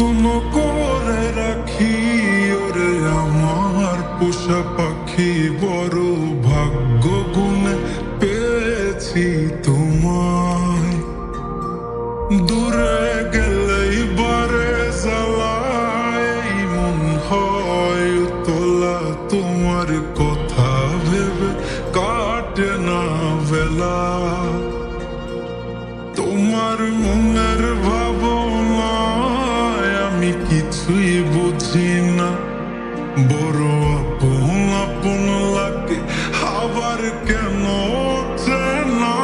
যত্ন করে রাখি ওরে আমার পোষা পাখি, বড় ভাগ্য গুণে পেয়েছি তোমায়। দূরে গেলেই বারে জ্বালায় মন হয় তোলা, তোমার কথা ভেবে কাটে না বেলা। তোমার মনের ভাবনায় আমি কিছুই বুঝি না, বড় আপন আপন লাগে আবার কেন চেনা।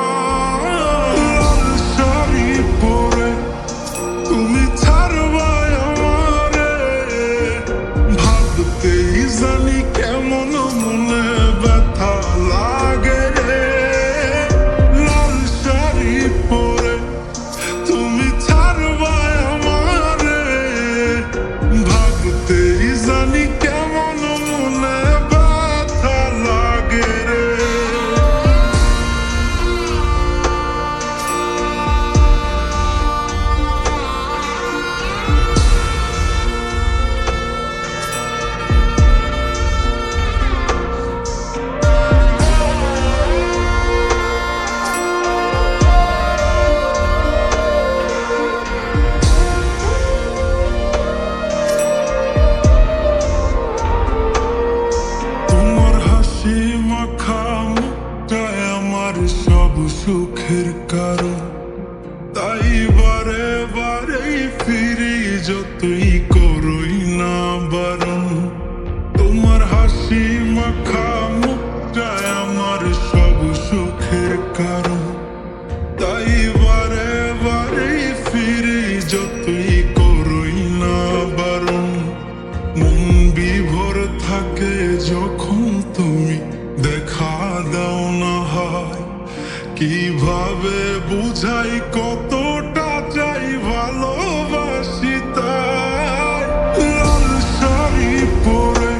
লাল শাড়ি পরে তুমি ছাড়বা আমারে, ভাবতেই জানি কেমন মনে ব্যথা লাগে রে। লাল শাড়ি পরে তুমি ছাড়বা আমারে, ভাবতেই জানি কেমন মনে ব্যথা লাগে রে। আমার সব সুখের কারণ, তাই বারে বারেই ফিরি যতই করই না বারণ। তোমার হাসি মাখা মুখটা আমার সব সুখের কারণ, তাই বারে বারেই ফিরি যতই করই না বারণ। মন বিভোর থাকে যখন তুমি দেখা দাও না হয়, কিভাবে বুঝাই কতটা চাই ভালোবাসি তাই। লাল শাড়ি পরে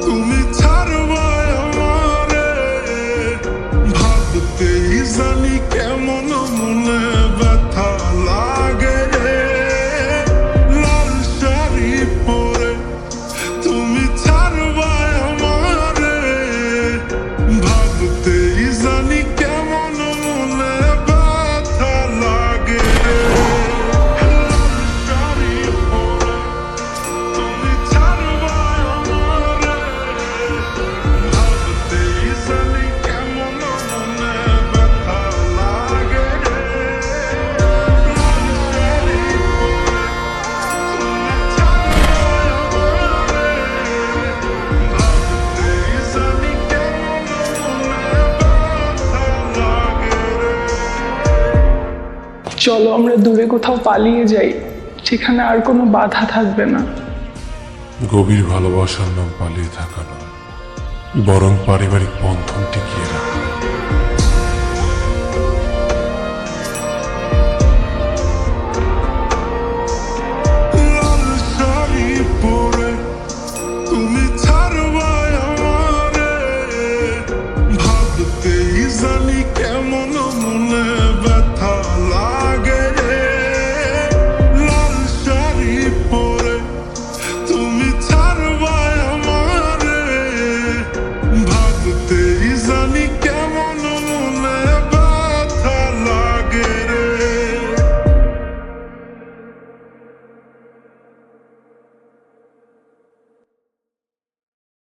তুমি ছাড়বা আমারে, ভাবতেই জানি কেমন মনে ব্যথা লাগে রে। লাল শাড়ি পরে তুমি ছাড়বা আমারে, ভাবতেই জানি কেমন মনে ব্যথা লাগে রে। লাল শাড়ি পরে তুমি ছাড়বা আমারে, ভাবতেই জানি কেমন মনে ব্যথা লাগে রে। লাল শাড়ি পরে তুমি ছাড়বা আমারে, ভাবতেই জানি কেমন মনে ব্যথা লাগে রে। চলো আমরা দূরে কোথাও পালিয়ে যাই, যেখানে আর কোনো বাধা থাকবে না। গভীর ভালোবাসার নাম পালিয়ে থাকা নয়, বরং পারিবারিক বন্ধন টিকিয়ে রাখা।